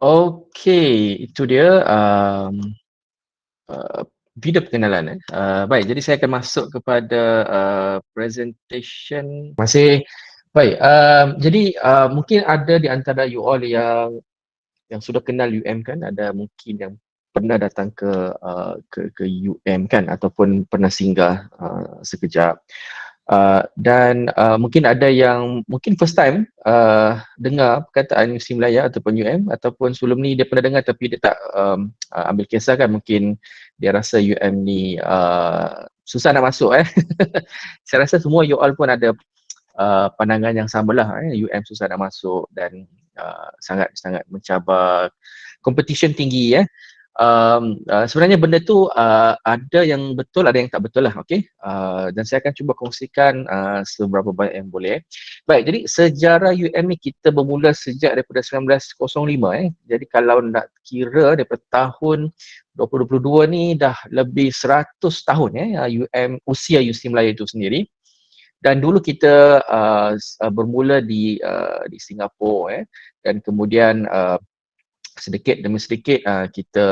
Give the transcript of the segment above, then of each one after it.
Okey, itu dia uh, video perkenalan. Baik, jadi saya akan masuk kepada presentation. Masih baik. Jadi mungkin ada di antara you all yang sudah kenal UM kan, ada mungkin yang pernah datang ke UM kan, ataupun pernah singgah sekejap. Dan mungkin ada yang mungkin first time dengar perkataan Universiti Melaya ataupun UM, ataupun sebelum ni dia pernah dengar tapi dia tak ambil kisah kan, mungkin dia rasa UM ni susah nak masuk Saya rasa semua you all pun ada pandangan yang samalah. UM susah nak masuk dan sangat-sangat mencabar, competition tinggi sebenarnya benda tu ada yang betul, ada yang tak betul lah, okey. Dan saya akan cuba kongsikan seberapa banyak yang boleh. Baik, jadi sejarah UM ni kita bermula sejak daripada 1905 Jadi kalau nak kira daripada tahun 2022 ni dah lebih 100 tahun usia UC Melaya itu sendiri. Dan dulu kita bermula di Singapura dan kemudian sedikit demi sedikit kita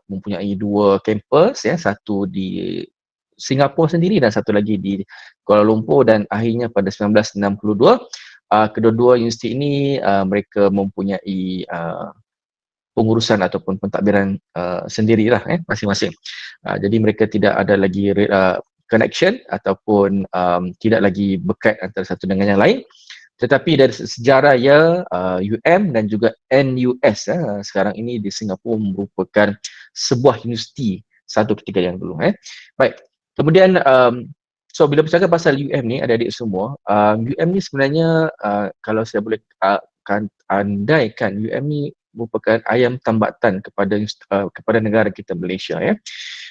mempunyai dua kampus satu di Singapura sendiri dan satu lagi di Kuala Lumpur, dan akhirnya pada 1962 kedua-dua universiti ini mereka mempunyai pengurusan ataupun pentadbiran sendirilah masing-masing. Jadi mereka tidak ada lagi connection ataupun tidak lagi berkait antara satu dengan yang lain. Tetapi dari sejarah UM dan juga NUS sekarang ini di Singapura merupakan sebuah universiti satu ketika yang dulu. Baik, kemudian so bila bercakap pasal UM ni adik-adik semua, UM ni sebenarnya kalau saya boleh andaikan, UM ni merupakan ayam tambatan kepada negara kita Malaysia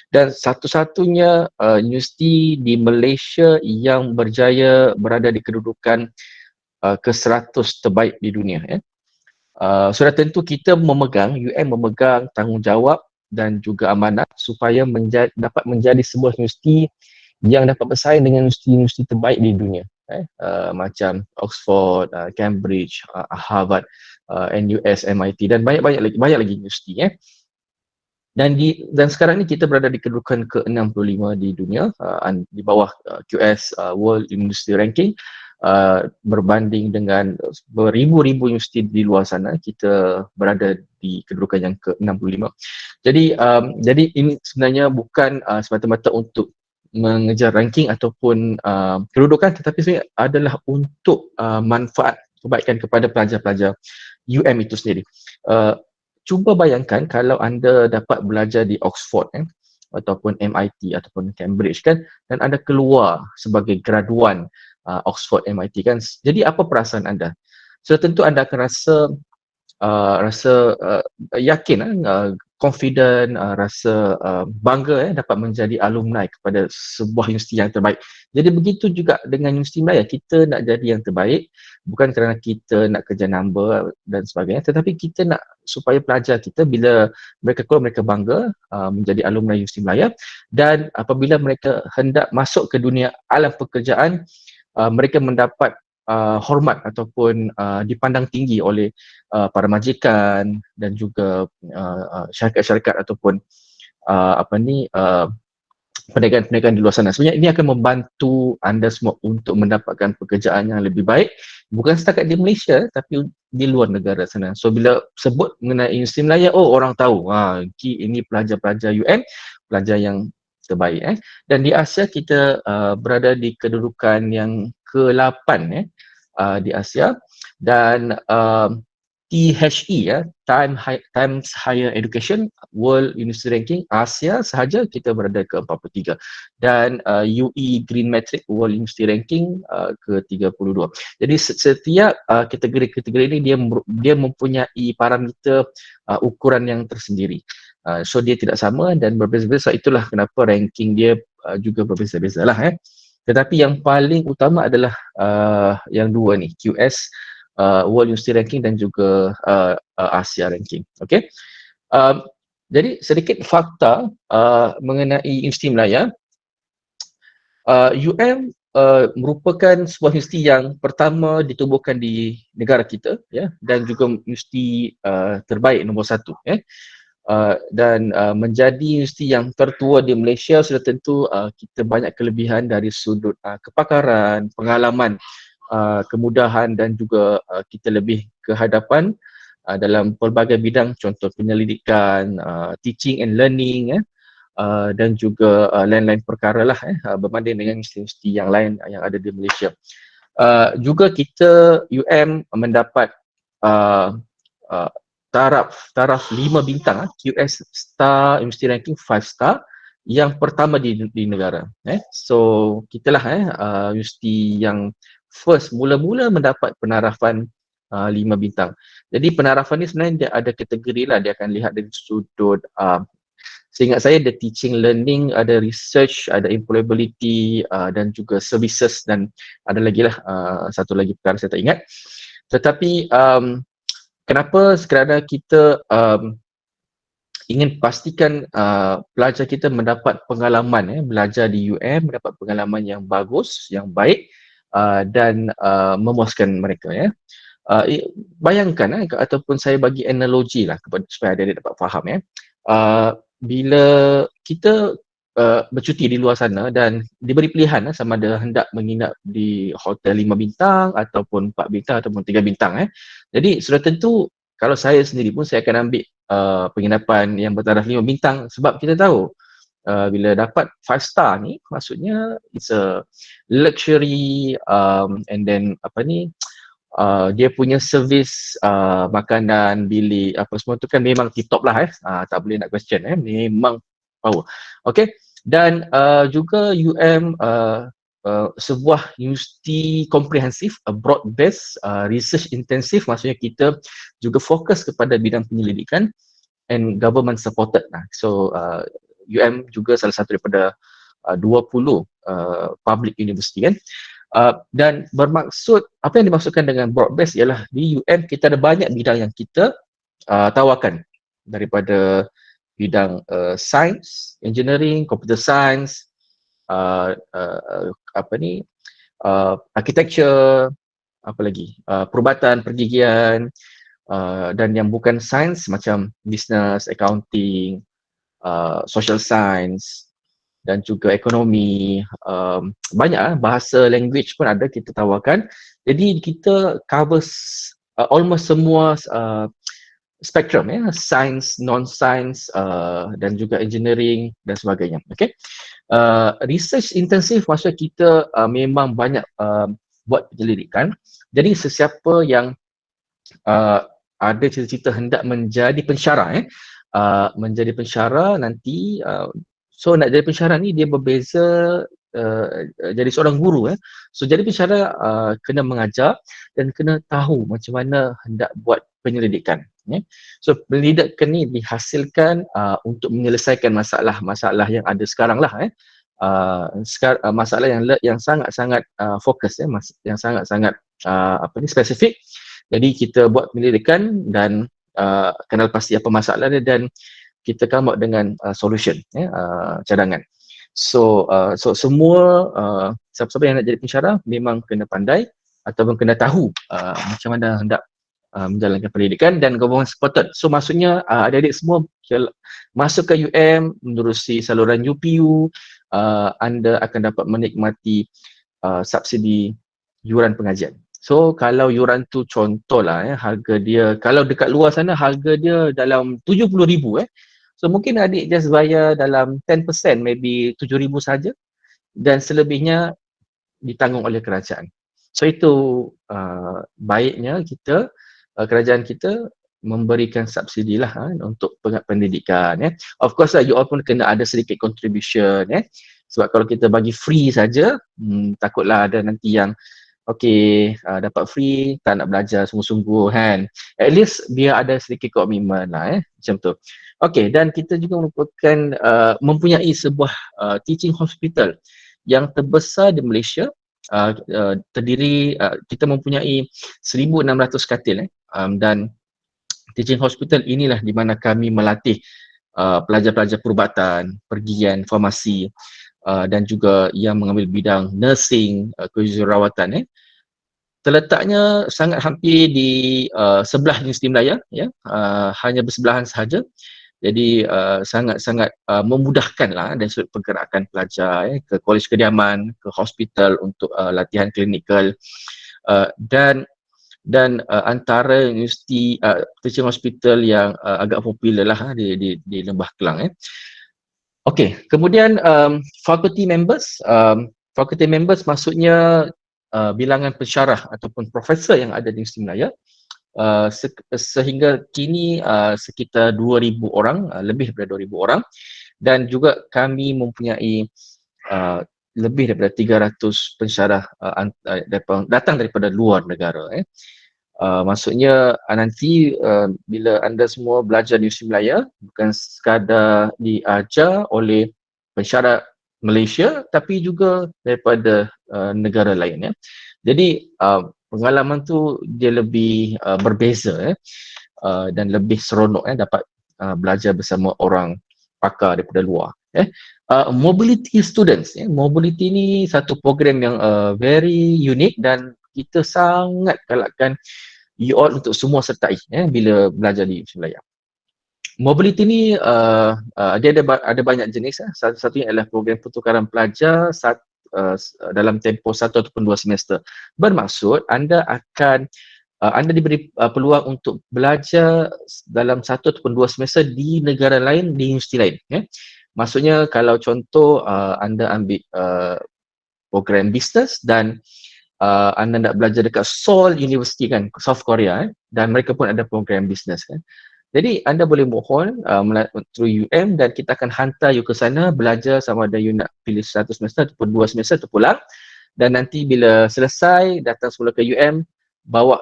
dan satu-satunya universiti di Malaysia yang berjaya berada di kedudukan ke-100 terbaik di dunia sudah tentu kita UM memegang tanggungjawab dan juga amanah supaya dapat menjadi sebuah universiti yang dapat bersaing dengan universiti-universiti terbaik di dunia macam Oxford, Cambridge, Harvard, NUS, MIT dan banyak lagi universiti dan sekarang ni kita berada di kedudukan ke-65 di dunia di bawah QS World University Ranking. Berbanding dengan beribu-ribu universiti di luar sana, kita berada di kedudukan yang ke-65. Jadi ini sebenarnya bukan semata-mata untuk mengejar ranking ataupun kedudukan, tetapi sebenarnya adalah untuk manfaat kebaikan kepada pelajar-pelajar UM itu sendiri. Cuba bayangkan kalau anda dapat belajar di Oxford ataupun MIT ataupun Cambridge kan, dan anda keluar sebagai graduan Oxford, MIT kan, jadi apa perasaan anda? So tentu anda akan rasa yakin, confident, rasa bangga dapat menjadi alumni kepada sebuah universiti yang terbaik. Jadi begitu juga dengan Universiti Melaya, kita nak jadi yang terbaik bukan kerana kita nak kejar number dan sebagainya, tetapi kita nak supaya pelajar kita bila mereka keluar, mereka bangga menjadi alumni Universiti Melaya, dan apabila mereka hendak masuk ke dunia alam pekerjaan, mereka mendapat hormat ataupun dipandang tinggi oleh para majikan dan juga syarikat-syarikat ataupun perniagaan-perniagaan di luar sana. Sebenarnya ini akan membantu anda semua untuk mendapatkan pekerjaan yang lebih baik, bukan setakat di Malaysia tapi di luar negara sana. So bila sebut mengenai Universiti Melaya, orang tahu ini pelajar-pelajar UM, pelajar yang terbaik dan di Asia kita berada di kedudukan yang ke-8 di Asia, dan THE Times Higher Education World University Ranking Asia sahaja kita berada ke-43, dan UE Green Metric World University Ranking ke-32. Jadi setiap kategori-kategori ini dia mempunyai parameter ukuran yang tersendiri. So dia tidak sama dan berbeza-beza, itulah kenapa ranking dia juga berbeza-beza lah Tetapi yang paling utama adalah yang dua ni, QS World University Ranking dan juga Asia Ranking. Okay. Jadi sedikit fakta mengenai Universiti Melaya. UM merupakan sebuah universiti yang pertama ditubuhkan di negara kita, ya, dan juga universiti terbaik nombor satu, ya. Dan menjadi universiti yang tertua di Malaysia sudah tentu kita banyak kelebihan dari sudut kepakaran, pengalaman, kemudahan dan juga kita lebih ke hadapan dalam pelbagai bidang, contoh penyelidikan, teaching and learning, ya, dan juga lain-lain perkara lah, berbanding dengan universiti yang lain yang ada di Malaysia. Juga kita UM mendapat uh, uh, taraf 5 bintang, QS Star University Ranking 5 star yang pertama di negara. So kita lah universiti yang first mula-mula mendapat penarafan 5 bintang. Jadi penarafan ni sebenarnya dia ada kategori lah, dia akan lihat dari sudut seingat saya ada teaching learning, ada research, ada employability dan juga services, dan ada lagi lah satu lagi perkara saya tak ingat. Tetapi kenapa? Kerana kita ingin pastikan pelajar kita mendapat pengalaman, belajar di UM, mendapat pengalaman yang bagus, yang baik dan memuaskan mereka, ya. Bayangkan ataupun saya bagi analogi lah kepada supaya adik-adik dapat faham, ya. Bila kita bercuti di luar sana dan diberi pilihan sama ada hendak menginap di hotel 5 bintang ataupun 4 bintang ataupun 3 bintang, jadi sudah tentu kalau saya sendiri pun saya akan ambil penginapan yang bertaraf 5 bintang, sebab kita tahu bila dapat 5 star ni maksudnya it's a luxury, and then dia punya servis makanan, bilik, apa semua tu kan memang tip-top lah, tak boleh nak question, memang power. Okay, dan juga UM sebuah universiti komprehensif, broad based, research intensif, maksudnya kita juga fokus kepada bidang penyelidikan and government supported. So UM juga salah satu daripada 20 public university, kan. Dan bermaksud, apa yang dimaksudkan dengan broad base ialah di UM kita ada banyak bidang yang kita tawarkan, daripada bidang science, engineering, computer science, architecture, apa lagi, perubatan, pergigian, dan yang bukan science macam business, accounting, social science dan juga ekonomi, banyak bahasa, language pun ada kita tawarkan. Jadi kita cover almost semua spektrum, ya, science, non-science, dan juga engineering dan sebagainya. Okay. Research intensif maksudnya kita memang banyak buat penyelidikan. Jadi sesiapa yang ada cita-cita hendak menjadi pensyarah, menjadi pensyarah nanti, so nak jadi pensyarah ni dia berbeza jadi seorang guru, So jadi pensyarah kena mengajar dan kena tahu macam mana hendak buat penyelidikan, So penyelidikan ni dihasilkan untuk menyelesaikan masalah-masalah yang ada sekarang lah, masalah yang sangat-sangat fokus, yang sangat-sangat spesifik. Jadi kita buat penyelidikan dan kenal pasti apa masalah dia dan kita come out dengan solution, cadangan. So semua siapa-siapa yang nak jadi pensyarah memang kena pandai ataupun kena tahu macam mana hendak menjalankan pendidikan dan government supported. So maksudnya adik-adik semua masuk ke UM menerusi saluran UPU, anda akan dapat menikmati subsidi yuran pengajian. So kalau yuran tu contohlah, harga dia kalau dekat luar sana harga dia dalam 70,000, so mungkin adik just bayar dalam 10%, maybe 7,000 saja, dan selebihnya ditanggung oleh kerajaan. So itu baiknya kita, kerajaan kita memberikan subsidi lah untuk pendidikan, Of course lah, you all pun kena ada sedikit contribution, sebab kalau kita bagi free saja, takutlah ada nanti yang dapat free, tak nak belajar sungguh-sungguh, kan. At least biar ada sedikit komitmen lah, macam tu. Okay, dan kita juga merupakan mempunyai sebuah teaching hospital yang terbesar di Malaysia. Terdiri, kita mempunyai 1,600 katil, dan teaching hospital inilah di mana kami melatih pelajar-pelajar perubatan, pergian, farmasi, dan juga yang mengambil bidang nursing, kejururawatan, terletaknya sangat hampir di sebelah Universiti Malaya, hanya bersebelahan sahaja. Jadi sangat-sangat memudahkanlah dari sudut pergerakan pelajar ke kolej kediaman, ke hospital untuk latihan klinikal, dan antara universiti teaching hospital yang agak popular lah di Lembah Kelang. Okey, kemudian faculty members. Faculty members maksudnya bilangan pensyarah ataupun profesor yang ada di Universiti Malaya. Sehingga kini sekitar 2,000 orang, lebih daripada 2,000 orang, dan juga kami mempunyai lebih daripada 300 pensyarah datang daripada luar negara. Maksudnya nanti bila anda semua belajar di Universiti Malaya, bukan sekadar diajar oleh pensyarah Malaysia tapi juga daripada negara lain. Jadi pengalaman tu dia lebih berbeza dan lebih seronok dapat belajar bersama orang pakar daripada luar. Mobility students, mobility ni satu program yang very unique dan kita sangat galakkan you all untuk semua sertai bila belajar di Universiti Malaya. Mobility ni dia ada banyak jenis. Satu-satunya adalah program pertukaran pelajar dalam tempoh 1 ataupun 2 semester. Bermaksud anda diberi peluang untuk belajar dalam 1 ataupun 2 semester di negara lain, di universiti lain. Maksudnya kalau contoh anda ambil program business dan anda nak belajar dekat Seoul University kan, South Korea, dan mereka pun ada program business kan. Jadi anda boleh mohon through UM dan kita akan hantar you ke sana belajar sama ada you nak pilih 1 semester ataupun 2 semester tu pulang, dan nanti bila selesai datang semula ke UM bawa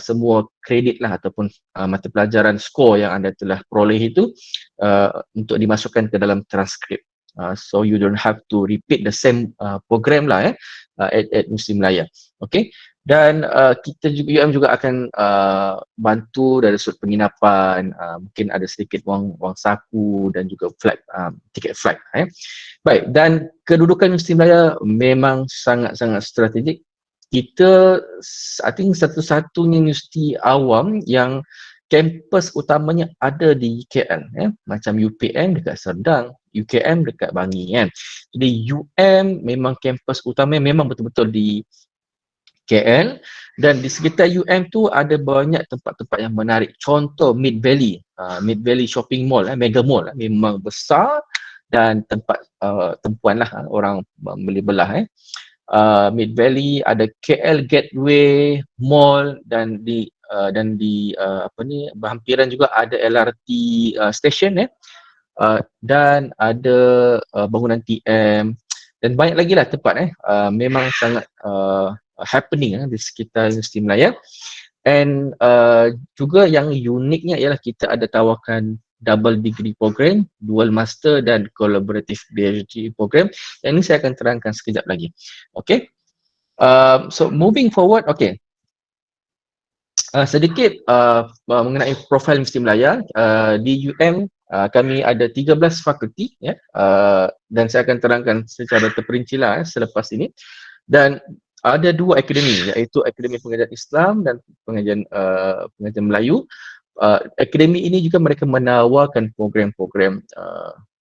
semua kredit lah ataupun mata pelajaran skor yang anda telah peroleh itu untuk dimasukkan ke dalam transkrip. So you don't have to repeat the same program lah at Universiti Malaya. Okay. Dan kita juga UM juga akan bantu dari sudut penginapan, mungkin ada sedikit wang saku dan juga flight, tiket flight. Baik, dan kedudukan Universiti Malaya memang sangat-sangat strategik. Kita I think satu-satunya universiti awam yang kampus utamanya ada di KL, macam UPM dekat Serdang, UKM dekat Bangi kan. Jadi UM memang kampus utamanya memang betul-betul di KL, dan di sekitar UM tu ada banyak tempat-tempat yang menarik. Contoh Mid Valley Shopping Mall, Mega Mall memang besar dan tempat tempuan lah orang beli belah. Mid Valley ada KL Gateway Mall, dan di berhampiran juga ada LRT station dan ada bangunan TM dan banyak lagi lah tempat memang sangat happening di sekitar Universiti Malaya. And juga yang uniknya ialah kita ada tawarkan double degree program, dual master dan collaborative PhD program. Yang ini saya akan terangkan sekejap lagi. Okay. So moving forward, okay. Sedikit mengenai profil Universiti Malaya. Di UM kami ada 13 fakulti dan saya akan terangkan secara terperinci lah selepas ini. Dan ada 2 akademi, iaitu Akademi Pengajian Islam dan Pengajian Melayu. Akademi ini juga mereka menawarkan program-program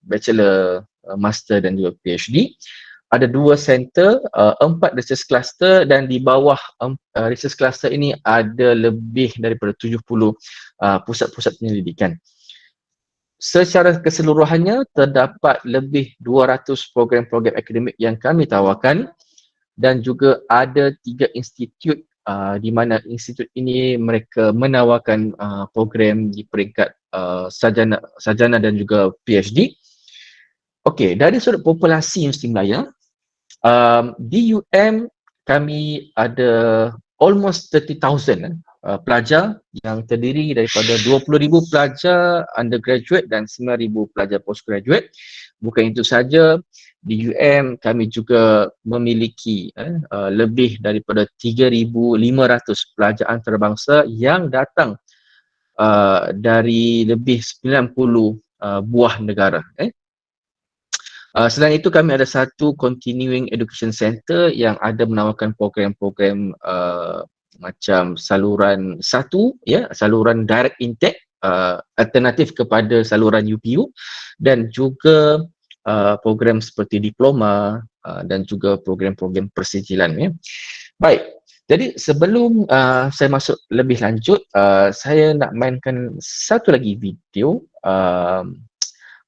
bachelor, master dan juga PhD. Ada 2 center, 4 research cluster, dan di bawah research cluster ini ada lebih daripada 70 pusat-pusat penyelidikan. Secara keseluruhannya terdapat lebih 200 program-program akademik yang kami tawarkan, dan juga ada 3 institut di mana institut ini mereka menawarkan program di peringkat sarjana dan juga PhD. Okey, dari sudut populasi Universiti Malaya, di UM kami ada almost 30,000 pelajar yang terdiri daripada 20,000 pelajar undergraduate dan 9,000 pelajar postgraduate. Bukan itu saja, di UM kami juga memiliki lebih daripada 3,500 pelajar antarabangsa yang datang dari lebih 90 buah negara. Selain itu kami ada satu continuing education center yang ada menawarkan program-program macam saluran satu, ya, saluran direct intake, alternatif kepada saluran UPU, dan juga program seperti diploma dan juga program-program persijilan, ya. Baik, jadi sebelum saya masuk lebih lanjut, saya nak mainkan satu lagi video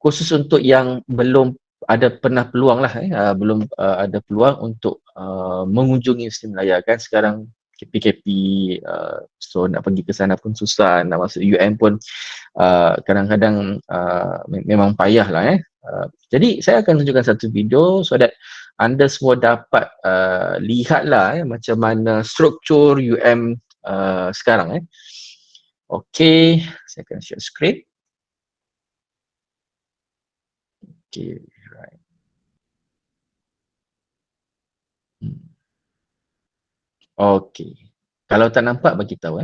khusus untuk yang belum ada pernah peluang lah, belum ada peluang untuk mengunjungi Sri Malaya. Kan sekarang PKP, so nak pergi ke sana pun susah, nak masuk UM pun kadang-kadang memang payah lah. Jadi saya akan tunjukkan satu video so that anda semua dapat lihatlah macam mana struktur UM sekarang. Okey, saya akan share screen. Okay, right. Okey. Kalau tak nampak bagi tahu.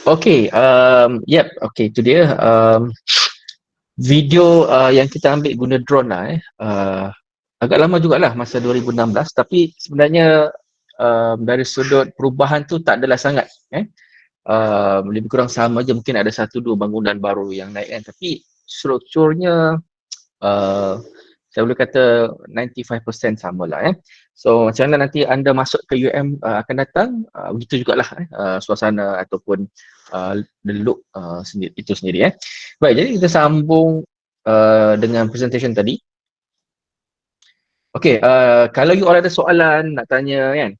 Okey, okey, itu dia video yang kita ambil guna drone lah. Agak lama jugalah, masa 2016, tapi sebenarnya dari sudut perubahan tu tak adalah sangat. Lebih kurang sama je, mungkin ada satu dua bangunan baru yang naik kan, tapi strukturnya uh, saya boleh kata 95% sama lah. So macam mana nanti anda masuk ke UM akan datang, begitu jugalah suasana ataupun the look sendiri, itu sendiri. Baik, jadi kita sambung dengan presentation tadi. Okay, kalau you all ada soalan nak tanya kan,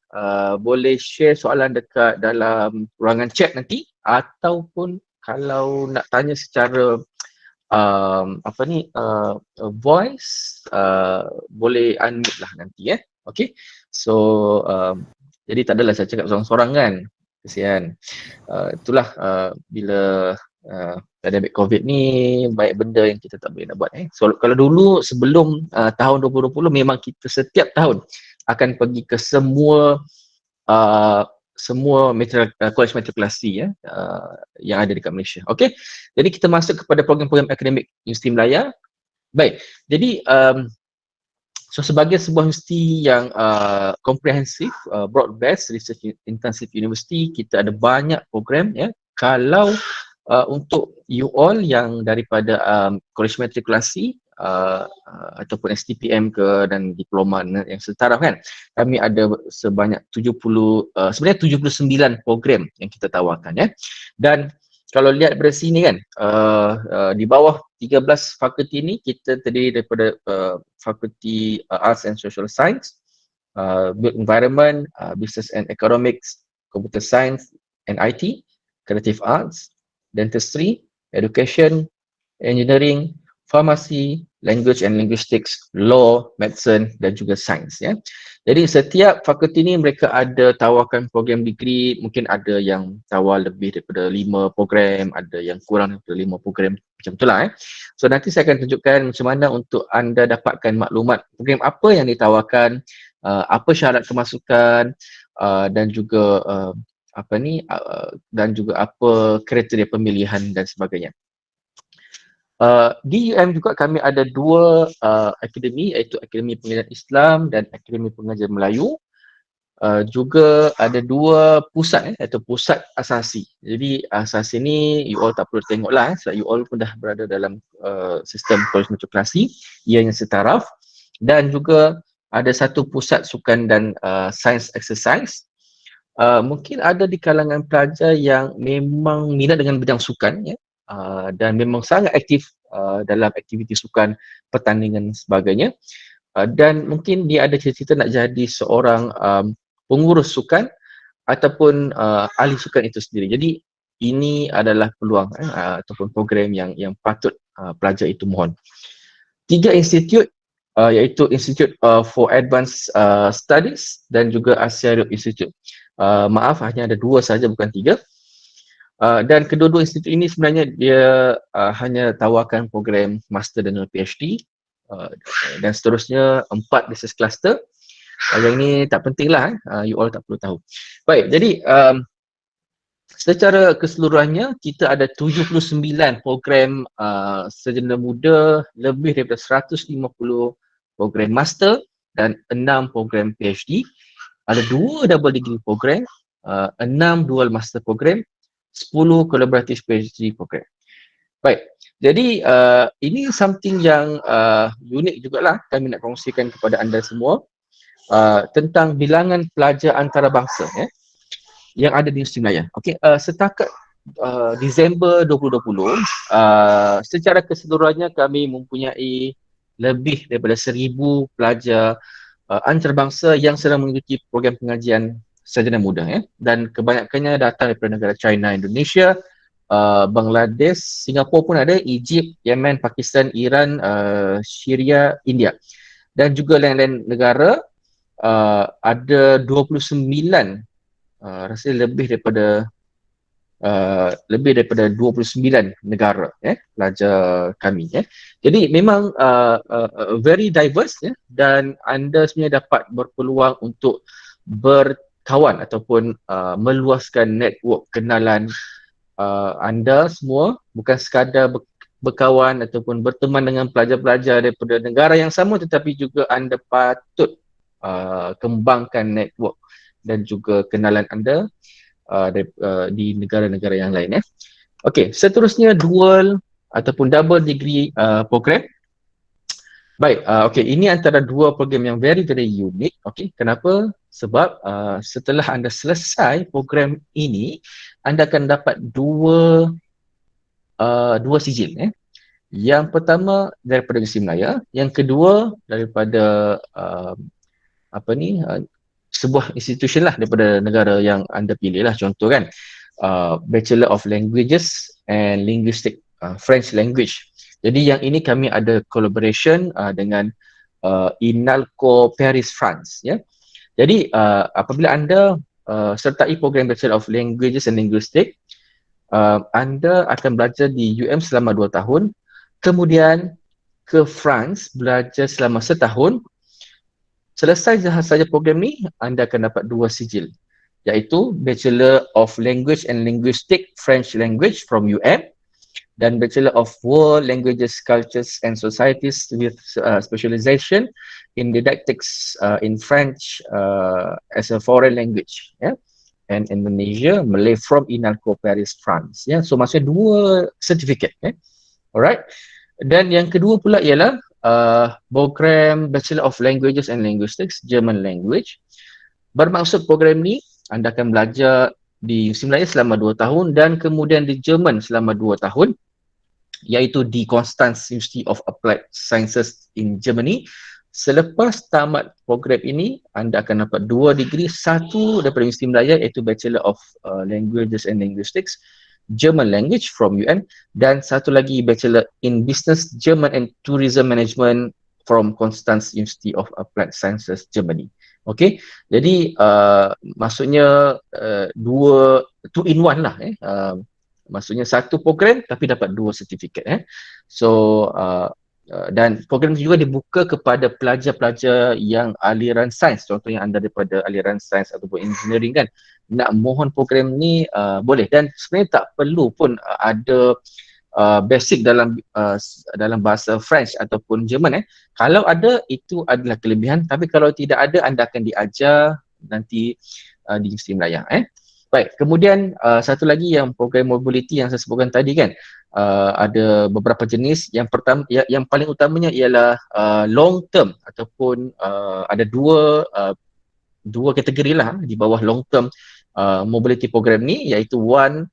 boleh share soalan dekat dalam ruangan chat nanti, ataupun kalau nak tanya secara voice, boleh unmute lah nanti. Okay, so jadi tak adalah saya cakap seorang-seorang kan, kesian. Itulah bila pandemik COVID ni banyak benda yang kita tak boleh nak buat. So kalau dulu sebelum tahun 2020 memang kita setiap tahun akan pergi ke semua college matrikulasi yang ada dekat Malaysia. Okey. Jadi kita masuk kepada program-program akademik Universiti Melaya. Baik. Jadi so sebagai sebuah universiti yang komprehensif, broad-based research intensive university, kita ada banyak program Kalau untuk you all yang daripada college matrikulasi ataupun STPM ke dan diploma yang setaraf kan, kami ada sebanyak sebenarnya 79 program yang kita tawarkan. Dan kalau lihat dari sini kan, di bawah 13 fakulti ni kita terdiri daripada fakulti Arts and Social Science, Built Environment, Business and Economics, Computer Science and IT, Creative Arts, Dentistry, Education, Engineering, Pharmacy, Language and Linguistics, Law, Medicine dan juga Sains. Jadi setiap fakulti ni mereka ada tawarkan program degree, mungkin ada yang tawar lebih daripada 5 program, ada yang kurang daripada 5 program, macam itulah. So nanti saya akan tunjukkan macam mana untuk anda dapatkan maklumat program apa yang ditawarkan, apa syarat kemasukan dan juga dan juga apa kriteria pemilihan dan sebagainya. Di UM juga kami ada dua akademi, iaitu Akademi Pengajian Islam dan Akademi Pengajian Melayu. Juga ada dua pusat iaitu pusat asasi. Jadi asasi ni you all tak perlu tengoklah sebab you all pun dah berada dalam sistem college matrikulasi, ianya setaraf. Dan juga ada satu pusat sukan dan science exercise. Mungkin ada di kalangan pelajar yang memang minat dengan bidang sukan dan memang sangat aktif dalam aktiviti sukan, pertandingan dan sebagainya, dan mungkin dia ada cita-cita nak jadi seorang pengurus sukan ataupun ahli sukan itu sendiri. Jadi ini adalah peluang ataupun program yang patut pelajar itu mohon. 3 institut iaitu Institute for Advanced Studies dan juga Asia Europe Institute. Maaf, hanya ada 2 saja, bukan 3. Dan kedua-dua institut ini sebenarnya dia hanya tawarkan program master dan PhD, dan seterusnya 4 business cluster. Yang ini tak penting lah, you all tak perlu tahu. Baik, jadi secara keseluruhannya kita ada 79 program sarjana muda, lebih daripada 150 program master dan 6 program PhD. Ada 2 double degree program, 6 dual master program, 10 collaborative PhD program. Baik, jadi ini something yang unik jugalah kami nak kongsikan kepada anda semua tentang bilangan pelajar antarabangsa yang ada di Universiti Melaya. Okey, setakat Disember 2020, secara keseluruhannya kami mempunyai lebih daripada 1,000 pelajar antarabangsa yang sedang mengikuti program pengajian sarjana muda dan kebanyakannya datang daripada negara China, Indonesia, Bangladesh, Singapura pun ada, Egypt, Yemen, Pakistan, Iran, Syria, India dan juga lain-lain negara. Ada 29 rasa lebih daripada 29 negara pelajar kami Jadi memang very diverse dan anda sebenarnya dapat berpeluang untuk berkawan ataupun meluaskan network kenalan anda semua, bukan sekadar berkawan ataupun berteman dengan pelajar-pelajar daripada negara yang sama, tetapi juga anda patut kembangkan network dan juga kenalan anda di negara-negara yang lain Okey, seterusnya dual ataupun double degree program. Baik, okey, ini antara dua program yang very very unik. Okey, kenapa? Sebab setelah anda selesai program ini, anda akan dapat dua sijil. Yang pertama daripada Universiti Melaya, yang kedua daripada sebuah institution lah daripada negara yang anda pilih lah. Contoh kan, Bachelor of Languages and Linguistic, French Language. Jadi yang ini kami ada collaboration dengan INALCO Paris, France. Ya. Jadi apabila anda sertai program Bachelor of Languages and Linguistic, anda akan belajar di UM selama 2 tahun, kemudian ke France belajar selama setahun. Selesai sahaja program ni, anda akan dapat dua sijil, iaitu Bachelor of Language and Linguistic French Language from UM dan Bachelor of World Languages, Cultures and Societies with specialization in didactics in French as a foreign language, ya. And Indonesia, Malay from INALCO Paris, France. Ya, so maksudnya dua certificate. Alright. Dan yang kedua pula ialah program Bachelor of Languages and Linguistics, German Language. Bermaksud program ni, anda akan belajar di Universiti Melaya selama 2 tahun dan kemudian di Jerman selama 2 tahun, iaitu di Konstanz University of Applied Sciences in Germany. Selepas tamat program ini, anda akan dapat 2 degree, satu daripada Universiti Melaya iaitu Bachelor of Languages and Linguistics, German Language from UN, dan satu lagi Bachelor in Business, German and Tourism Management from Konstanz University of Applied Sciences, Germany. Okay, jadi maksudnya two in one lah. Maksudnya satu program tapi dapat dua sertifikat. So dan program juga dibuka kepada pelajar-pelajar yang aliran sains, contohnya anda daripada aliran sains ataupun engineering kan, nak mohon program ni boleh, dan sebenarnya tak perlu pun ada basic dalam bahasa French ataupun Jerman. Kalau ada, itu adalah kelebihan, tapi kalau tidak ada, anda akan diajar nanti di Universiti Melaya. Baik, kemudian satu lagi yang program mobility yang saya sebutkan tadi kan, ada beberapa jenis. Yang pertama, yang paling utamanya ialah long term ataupun ada dua kategori lah di bawah long term mobility program ni, iaitu one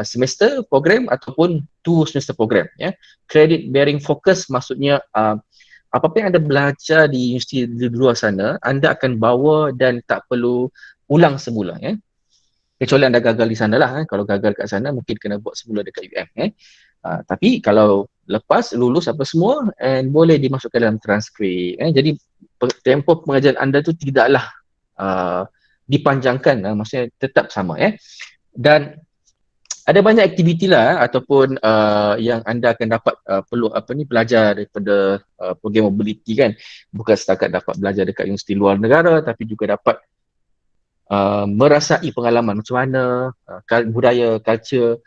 semester program ataupun 2 semester program. Ya. Credit bearing focus maksudnya apa yang anda belajar di universiti di luar sana, anda akan bawa dan tak perlu ulang semula. Ya. Kecuali anda gagal di sana lah. Kalau gagal kat sana, mungkin kena buat semula dekat UM. Tapi kalau lepas, lulus apa semua, and boleh dimasukkan dalam transkrip. Jadi tempoh pengajaran anda tu tidaklah dipanjangkan, maksudnya tetap sama. Dan ada banyak aktiviti lah ataupun yang anda akan dapat perlu belajar daripada program mobility kan. Bukan setakat dapat belajar dekat universiti luar negara, tapi juga dapat merasai pengalaman macam mana budaya, culture,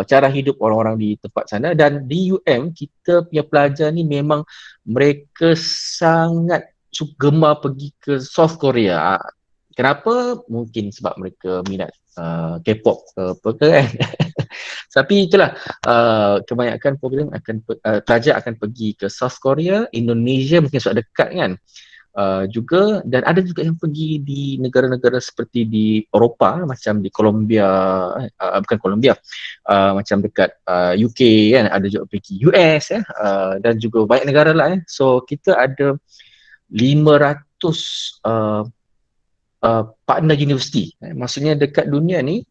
cara hidup orang-orang di tempat sana. Dan di UM, kita punya pelajar ni memang mereka sangat gemar pergi ke South Korea. Kenapa? Mungkin sebab mereka minat K-pop ke kan. Tapi itulah, kebanyakan program pelajar akan pergi ke South Korea, Indonesia mungkin sebab dekat kan. Juga, dan ada juga yang pergi di negara-negara seperti di Eropah, macam di Colombia, bukan Colombia, macam dekat UK kan, ada juga pergi US dan juga banyak negara lah. So kita ada 500 partner universiti. Maksudnya dekat dunia ni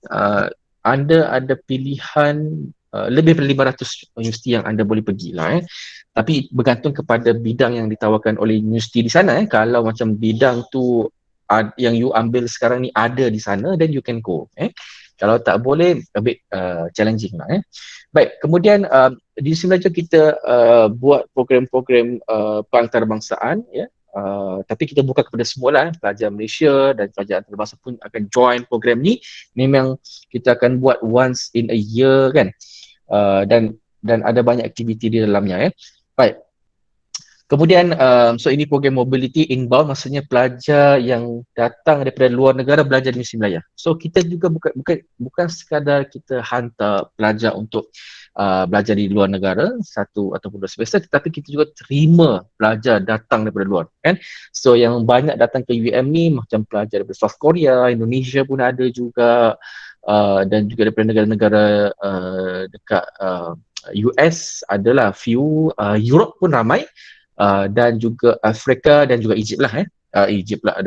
anda ada pilihan lebih daripada 500 universiti yang anda boleh pergi lah. Tapi bergantung kepada bidang yang ditawarkan oleh universiti di sana. Kalau macam bidang tu yang you ambil sekarang ni ada di sana, then you can go. Kalau tak boleh, a bit challenging lah. Baik, kemudian di sini kita buat program-program pengantarbangsaan, ya. Tapi kita buka kepada semua lah, pelajar Malaysia dan pelajar antarabangsa pun akan join program ni. Memang kita akan buat once in a year kan, dan ada banyak aktiviti di dalamnya. Baik. Kemudian so ini program mobility inbound, maksudnya pelajar yang datang daripada luar negara belajar di Universiti Melaya. So kita juga bukan sekadar kita hantar pelajar untuk belajar di luar negara, 1 ataupun 2 semester, tetapi kita juga terima pelajar datang daripada luar, kan? So yang banyak datang ke UM ni macam pelajar daripada South Korea, Indonesia pun ada juga, dan juga daripada negara-negara dekat US adalah few, Europe pun ramai, dan juga Afrika dan juga Egypt lah, Egypt lah,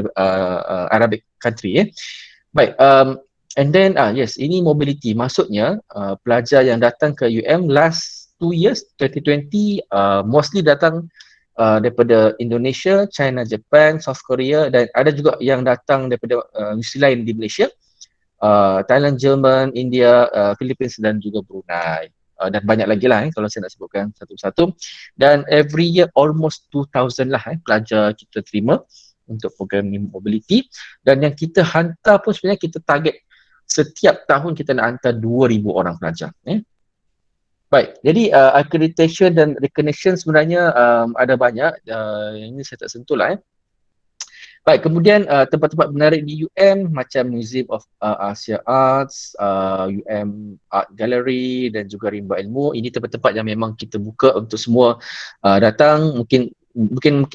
Arabic country. Baik, and then yes, ini mobility, maksudnya pelajar yang datang ke UM last 2 years 2020 mostly datang daripada Indonesia, China, Japan, South Korea, dan ada juga yang datang daripada misi lain di Malaysia, Thailand, Jerman, India, Philippines dan juga Brunei. Dan banyak lagi lah kalau saya nak sebutkan satu-satu. Dan every year almost 2,000 lah pelajar kita terima untuk program mobility, dan yang kita hantar pun sebenarnya kita target setiap tahun kita nak hantar 2,000 orang pelajar. Baik, jadi accreditation dan recognition sebenarnya ada banyak, ini saya tak sentuh lah. Baik, kemudian tempat-tempat menarik di UM macam Museum of Asia Arts, UM Art Gallery dan juga Rimba Ilmu. Ini tempat-tempat yang memang kita buka untuk semua datang. Mungkin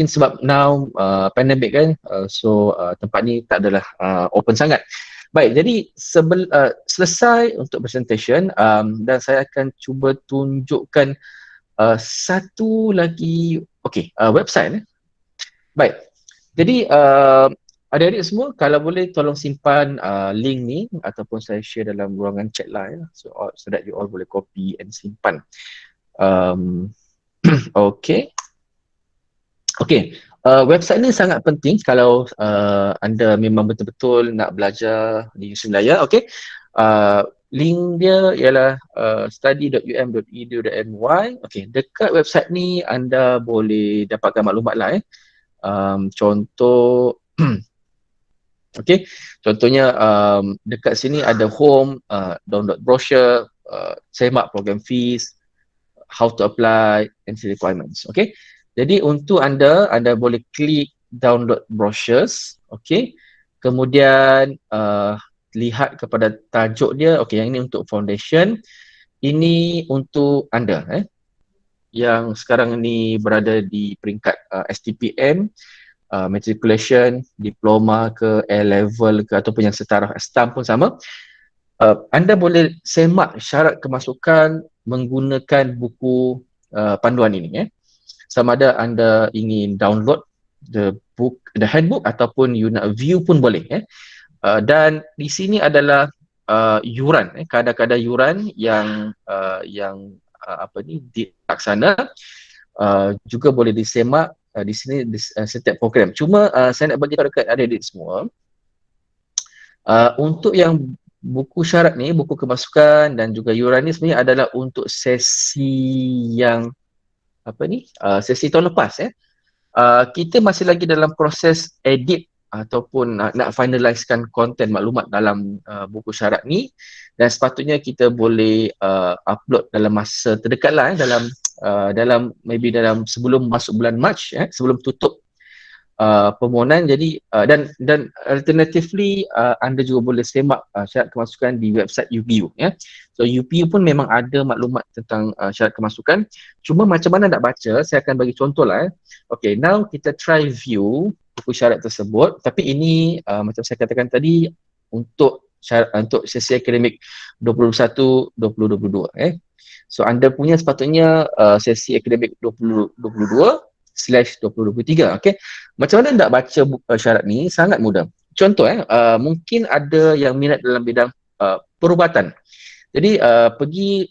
sebab now pandemic kan, so tempat ni tak adalah open sangat. Baik, jadi selesai untuk presentation, dan saya akan cuba tunjukkan satu lagi, website. Baik. Jadi adik-adik semua, kalau boleh tolong simpan link ni ataupun saya share dalam ruangan chat lah, so that you all boleh copy and simpan. Okay. Website ni sangat penting kalau anda memang betul-betul nak belajar di Yusuf Malaya. Link dia ialah study.um.edu.my. Dekat website ni anda boleh dapatkan maklumat lah. Contoh contohnya dekat sini ada home, download brochure, semak program fees, how to apply, entry requirements. Jadi untuk anda boleh klik download brochures. Kemudian lihat kepada tajuk dia. Yang ini untuk foundation, ini untuk anda yang sekarang ni berada di peringkat STPM, matriculation, diploma ke, A-level ke, ataupun yang setara STAM pun sama. Anda boleh semak syarat kemasukan menggunakan buku panduan ini. Sama ada anda ingin download the handbook ataupun you nak view pun boleh. Dan di sini adalah yuran, kadar-kadar yuran yang dilaksana, juga boleh disemak di sini setiap program. Cuma saya nak bagi tahu dekat adik-adik semua, untuk yang buku syarat ni, buku kemasukan dan juga yuran ni sebenarnya adalah untuk sesi yang sesi tahun lepas. Kita masih lagi dalam proses edit ataupun nak finalizekan konten maklumat dalam buku syarat ni, dan sepatutnya kita boleh upload dalam masa terdekat lah, dalam maybe dalam sebelum masuk bulan Mac, sebelum tutup permohonan. Jadi dan alternatively anda juga boleh semak syarat kemasukan di website UPU. So UPU pun memang ada maklumat tentang syarat kemasukan. Cuma macam mana nak baca, saya akan bagi contoh lah. Now kita try view buku syarat tersebut, tapi ini macam saya katakan tadi untuk sesi akademik 2021-2022. So anda punya sepatutnya sesi akademik 2022/2023. Macam mana nak baca syarat ni? Sangat mudah. Contoh mungkin ada yang minat dalam bidang perubatan. Jadi pergi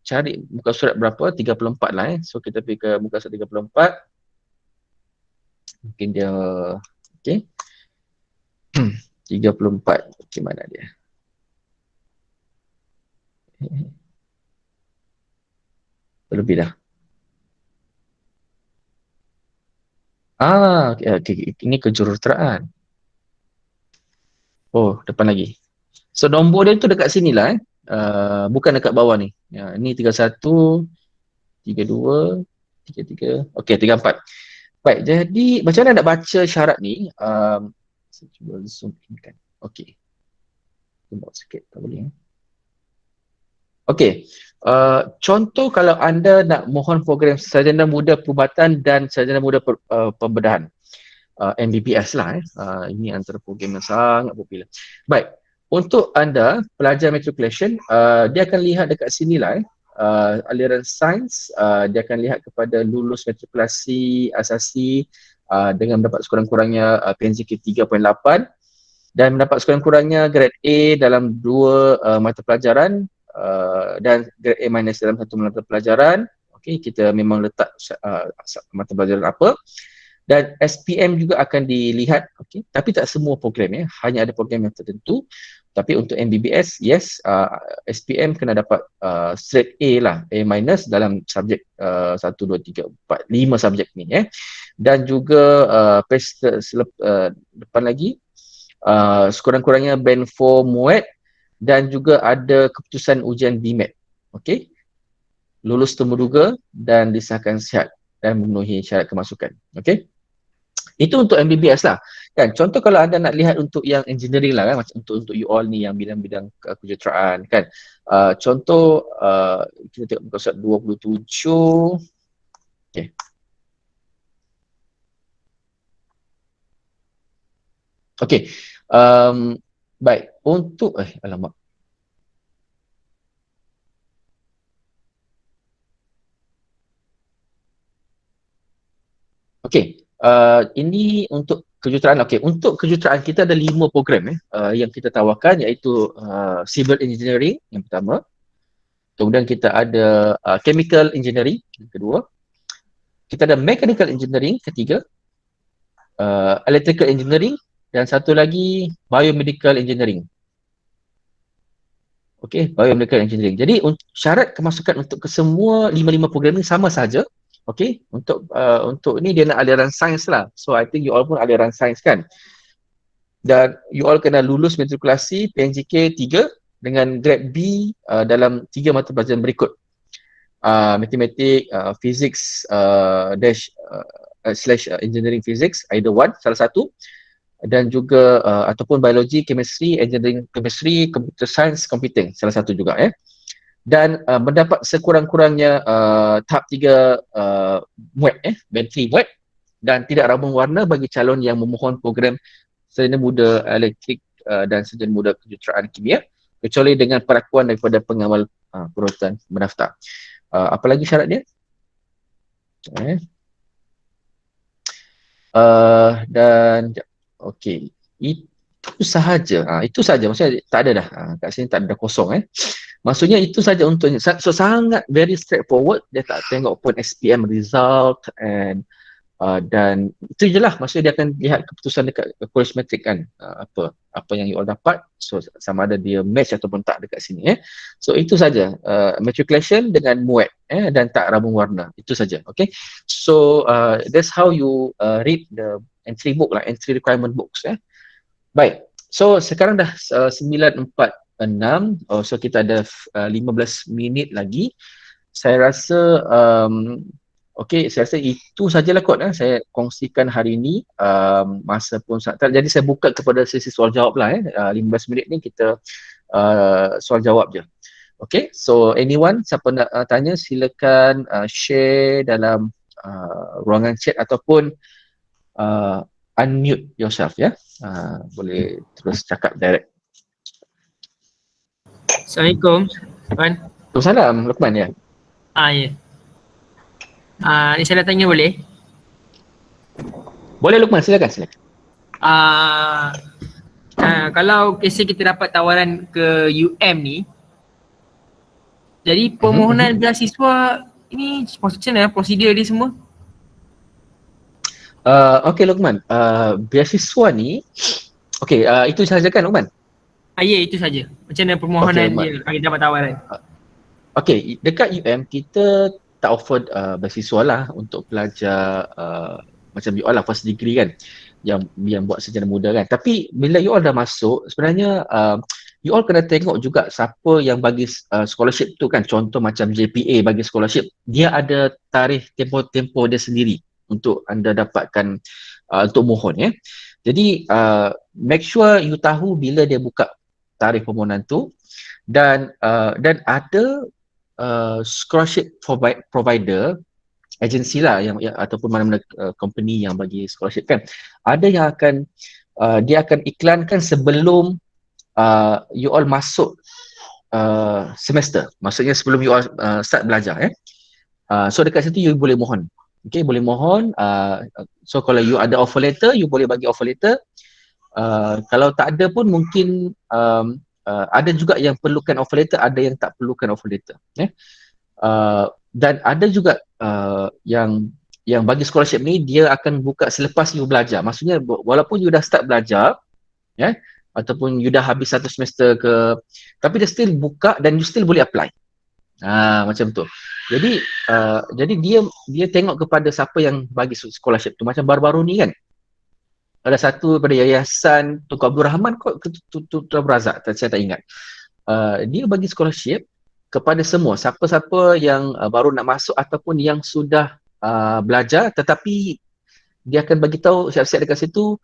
cari muka surat berapa, 34 lah. So kita pergi ke muka surat 34. Mungkin dia 34. Mana dia? Lebih dah. Ini kejuruteraan. Oh, depan lagi. So nombor dia tu dekat sini lah. Bukan dekat bawah ni. Ini 31, 32, 33. 34. Baik, jadi macam mana nak baca syarat ni? Saya cuba zoom in kan. Zoom out sikit, tak boleh. Okey, contoh kalau anda nak mohon program Sarjana Muda Perubatan dan Sarjana Muda Pembedahan, MBBS lah. Ini antara program yang sangat popular. Baik, untuk anda pelajar matriculation, dia akan lihat dekat sini lah. Aliran sains, dia akan lihat kepada lulus matrikulasi asasi dengan mendapat sekurang-kurangnya PNJK 3.8 dan mendapat sekurang-kurangnya grade A dalam dua mata pelajaran dan grade A minus dalam satu mata pelajaran. Okey, kita memang letak mata pelajaran apa. Dan SPM juga akan dilihat, okay? Tapi tak semua program ya, hanya ada program yang tertentu. Tapi untuk MBBS, yes, SPM kena dapat straight A lah, A minus dalam subjek 1, 2, 3, 4, 5 subjek ni ya. Dan juga depan lagi, sekurang-kurangnya band 4 MUET dan juga ada keputusan ujian BMAT. Okey, lulus temuduga dan disahkan sihat dan memenuhi syarat kemasukan. Okey, itu untuk MBBS lah. Kan, contoh kalau anda nak lihat untuk yang engineering lah kan, macam untuk you all ni yang bidang-bidang kejuruteraan kan. Contoh kita tengok muka surat 27. Okey. Okey. Baik, untuk alamak. Okey, ini untuk kejuruteraan. Okey, untuk kejuruteraan kita ada 5 program yang kita tawarkan, iaitu civil engineering yang pertama. Kemudian kita ada chemical engineering yang kedua. Kita ada mechanical engineering ketiga. Electrical engineering dan satu lagi biomedical engineering. Okey, biomedical engineering. Jadi syarat kemasukan untuk kesemua 5 program ni sama saja. Okey, untuk ni dia nak aliran sains lah. So I think you all pun aliran sains kan. Dan you all kena lulus matrikulasi PNJK 3 dengan grade B dalam 3 mata pelajaran berikut. Matematik, physics slash engineering physics, either one, salah satu. Dan juga ataupun biologi, chemistry, engineering chemistry, computer science, computing, salah satu juga dan mendapat sekurang-kurangnya tahap 3 MUET band 3 MUET dan tidak rambung warna bagi calon yang memohon program Sarjana Muda Elektrik dan Sarjana Muda Kejuruteraan Kimia, kecuali dengan perakuan daripada pengawal peruntutan mendaftar. Apa lagi syarat dia? Dan okey, itu sahaja. Itu sahaja, maksudnya tak ada dah. Kat sini tak ada kosong Maksudnya itu saja untuknya. So sangat very straightforward. Dia tak tengok pun SPM result dan itu je lah. Maksudnya dia akan lihat keputusan dekat college matric kan. Apa yang you all dapat. So sama ada dia match ataupun tak dekat sini So itu saja. Matriculation dengan MUET dan tak rambung warna. Itu saja. Okay. So that's how you read the entry book lah. Entry requirement books Baik. So sekarang dah 9.46. So kita ada 15 minit lagi. Saya rasa okey, saya rasa itu sajalah kot saya kongsikan hari ini. Masa pun sangat. Jadi saya buka kepada sesi soal jawab lah 15 minit ni kita soal jawab je. Okay, so anyone siapa nak tanya silakan share dalam ruangan chat ataupun unmute yourself boleh terus cakap direct. Assalamualaikum, Puan. Waalaikumsalam, Luqman ya. Ya. Ni saya nak tanya boleh? Boleh Luqman, silakan. Kalau kisah kita dapat tawaran ke UM ni, jadi permohonan beasiswa ini macam mana prosedur dia semua? Okey Luqman, beasiswa ni itu sahaja kan Luqman? Ya, itu saja. Macam mana permohonan dia bagi dapat tawaran? Okey, dekat UM kita tak offer beasiswa lah untuk pelajar macam you all lah first degree kan yang buat sarjana muda kan. Tapi bila you all dah masuk, sebenarnya you all kena tengok juga siapa yang bagi scholarship tu kan. Contoh macam JPA bagi scholarship, dia ada tarikh tempoh dia sendiri untuk anda dapatkan untuk mohon Jadi make sure you tahu bila dia buka tarikh permohonan tu, dan ada scholarship provider, agensi lah yang ataupun mana-mana company yang bagi scholarship kan, ada yang akan dia akan iklankan sebelum you all masuk semester, maksudnya sebelum you all start belajar so dekat situ you boleh mohon. Okay, boleh mohon. So kalau you ada offer letter, you boleh bagi offer letter. Kalau tak ada pun mungkin ada juga yang perlukan offer letter, ada yang tak perlukan offer letter. Dan ada juga yang bagi scholarship ni dia akan buka selepas you belajar. Maksudnya walaupun you dah start belajar, ataupun you dah habis satu semester ke, tapi dia still buka dan you still boleh apply. Macam tu. Jadi dia tengok kepada siapa yang bagi scholarship tu. Macam baru-baru ni kan, ada satu pada Yayasan Tunku Abdul Rahman kot, Tunku Abdul Razak, saya tak ingat. Dia bagi scholarship kepada semua, siapa-siapa yang baru nak masuk ataupun yang sudah belajar, tetapi dia akan bagi tahu siap-siap dekat situ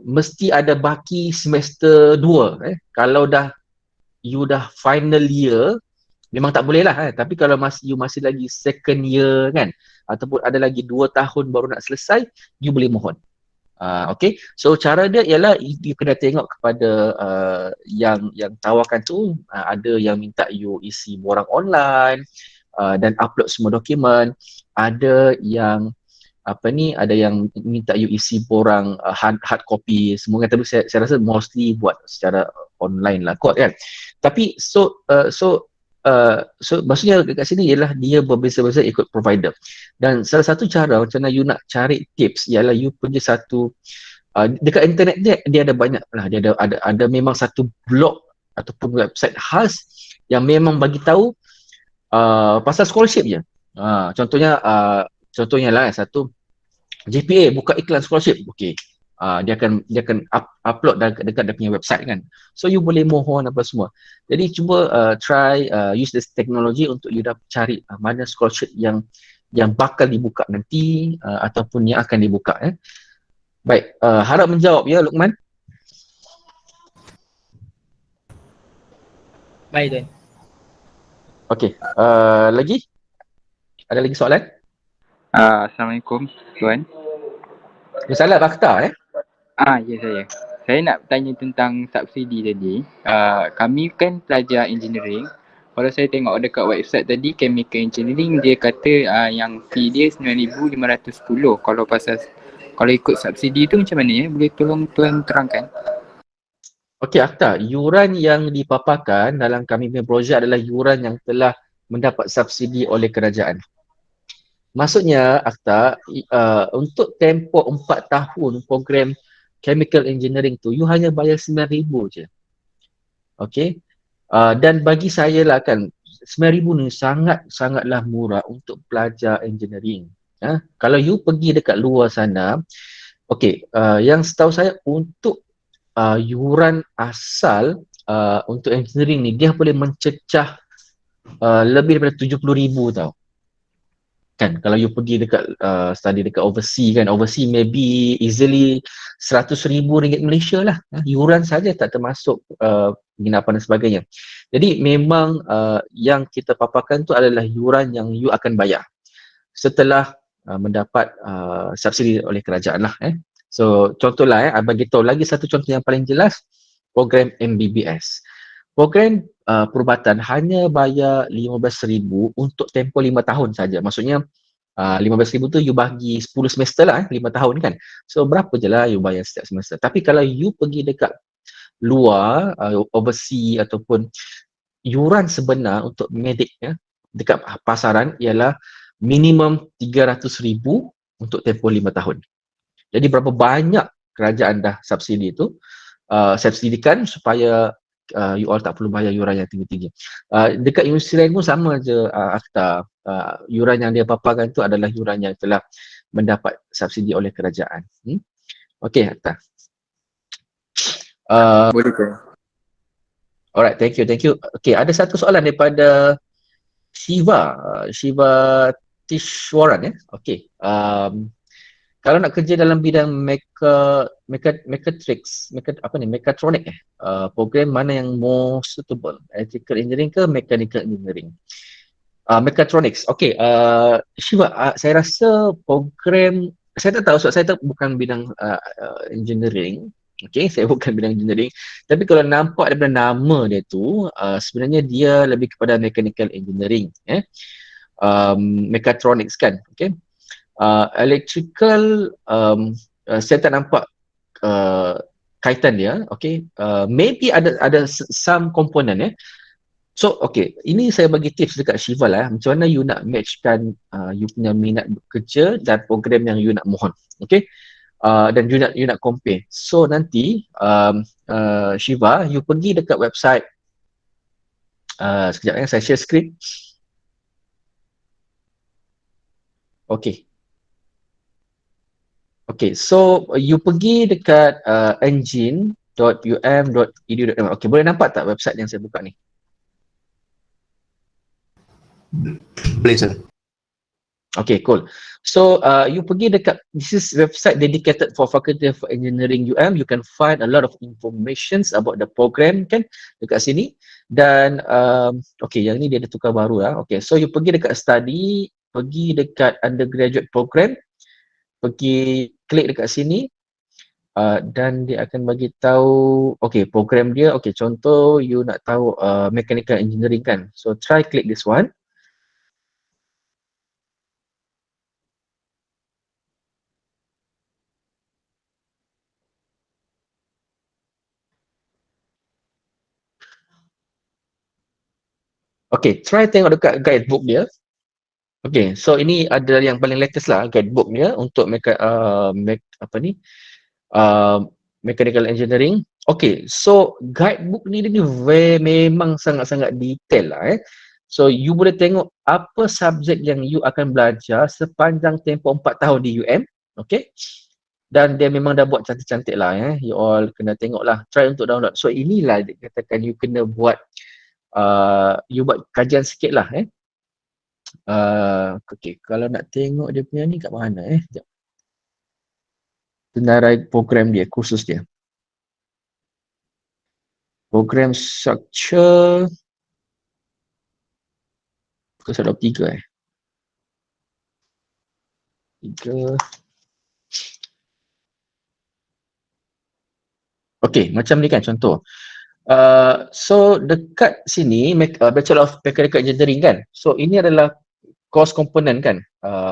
mesti ada baki semester 2. Kalau you dah final year memang tak boleh lah, tapi kalau you masih lagi second year kan, ataupun ada lagi 2 tahun baru nak selesai, you boleh mohon. Okay, so cara dia ialah you kena tengok kepada yang tawarkan tu, ada yang minta you isi borang online dan upload semua dokumen, ada yang ada yang minta you isi borang hard copy semua kan, tapi saya rasa mostly buat secara online lah kot kan. Tapi so maksudnya dekat sini ialah dia berbeza-beza ikut provider. Dan salah satu cara macam mana you nak cari tips ialah you pergi satu dekat internet dia ada banyak lah, dia ada memang satu blog ataupun website khas yang memang bagi tahu pasal scholarship je. Contohnya lah satu GPA buka iklan scholarship, okey. Dia akan upload dekat dia punya website kan. So you boleh mohon apa semua. Jadi cuba try use this technology untuk you dah cari mana scholarship yang bakal dibuka nanti ataupun yang akan dibuka. Baik, harap menjawab ya Luqman. Baik Tuan. Okey, lagi? Ada lagi soalan? Assalamualaikum Tuan. Salah Bakhtar Ya saya. Saya nak tanya tentang subsidi tadi. Kami kan pelajar engineering. Kalau saya tengok dekat website tadi, chemical engineering, dia kata yang fee dia 9,510. Kalau ikut subsidi tu macam mana ya? Boleh tolong Tuan terangkan? Okey Akhtar, yuran yang dipaparkan dalam kami punya projek adalah yuran yang telah mendapat subsidi oleh kerajaan. Maksudnya Akhtar, untuk tempoh 4 tahun program chemical engineering tu, you hanya bayar 9,000 je. Okey. Dan bagi saya lah kan, 9,000 ni sangatlah murah untuk pelajar engineering. Kalau you pergi dekat luar sana, okey, yang setahu saya untuk yuran asal untuk engineering ni, dia boleh mencecah lebih daripada 70,000 tau. Kan, kalau you pergi dekat study dekat overseas maybe easily 100,000 ringgit Malaysia lah, yuran saja, tak termasuk penginapan dan sebagainya. Jadi memang yang kita paparkan tu adalah yuran yang you akan bayar setelah mendapat subsidi oleh kerajaan lah. So contohlah bagi tahu lagi satu contoh yang paling jelas, program MBBS. Program perubatan hanya bayar 15,000 untuk tempoh 5 tahun saja. Maksudnya 15,000 tu you bagi 10 semester lah, 5 tahun kan. So berapa je lah you bayar setiap semester. Tapi kalau you pergi dekat luar, overseas ataupun yuran sebenar untuk medik dekat pasaran ialah minimum 300,000 untuk tempoh 5 tahun. Jadi berapa banyak kerajaan dah subsidi tu, subsidikan supaya you all tak perlu bayar yuran yang tinggi-tinggi. Dekat universiti lain pun sama je Akhtar. Yuran yang dia paparkan tu adalah yuran yang telah mendapat subsidi oleh kerajaan. Okey Akhtar. Boleh ke? Alright, thank you. Okay, ada satu soalan daripada Shiva Tishwaran Okay. kalau nak kerja dalam bidang mechatronic program mana yang more suitable, electrical engineering ke mechanical engineering? Mechatronics. Okay, Shiva, saya rasa program, saya tak tahu sebab saya tak bukan bidang engineering. Okay, saya bukan bidang engineering. Tapi kalau nampak daripada nama dia tu, sebenarnya dia lebih kepada mechanical engineering. Mechatronics kan. Okay. Electrical, saya tak nampak kaitan dia. Okay. Maybe ada some component So, okay, ini saya bagi tips dekat Shiva lah. Macam mana you nak matchkan you punya minat bekerja dan program yang you nak mohon. Okay? Dan you nak compare. So, nanti Shiva, you pergi dekat website. Sekejap saya share screen. Okay. Okay, so you pergi dekat engine.um.edu.my. Okay, boleh nampak tak website yang saya buka ni? Boleh sir. Okay, cool. So, you pergi dekat, this is website dedicated for Faculty of Engineering UM. You can find a lot of informations about the program kan dekat sini. Dan, okay, yang ni dia ada tukar baru lah. Okay, so you pergi dekat study, pergi dekat undergraduate program, pergi klik dekat sini. Dan dia akan bagi tahu, okay, program dia, okay, contoh you nak tahu mechanical engineering kan. So, try click this one. Okay, try tengok dekat guidebook dia. Okay, so ini ada yang paling latest lah guidebook dia untuk mechanical engineering. Okay, so guidebook ni dia memang sangat-sangat detail lah So you boleh tengok apa subjek yang you akan belajar sepanjang tempoh 4 tahun di UM. Okay. Dan dia memang dah buat cantik-cantik lah You all kena tengok lah. Try untuk download. So inilah dia katakan you kena buat you buat kajian sikit lah okay, kalau nak tengok dia punya ni kat mana sekejap. Senarai program dia, kursus dia. Program structure kursus 23 3. Okay, macam ni kan contoh. So dekat sini Bachelor of Mechanical Engineering kan. So ini adalah course komponen kan.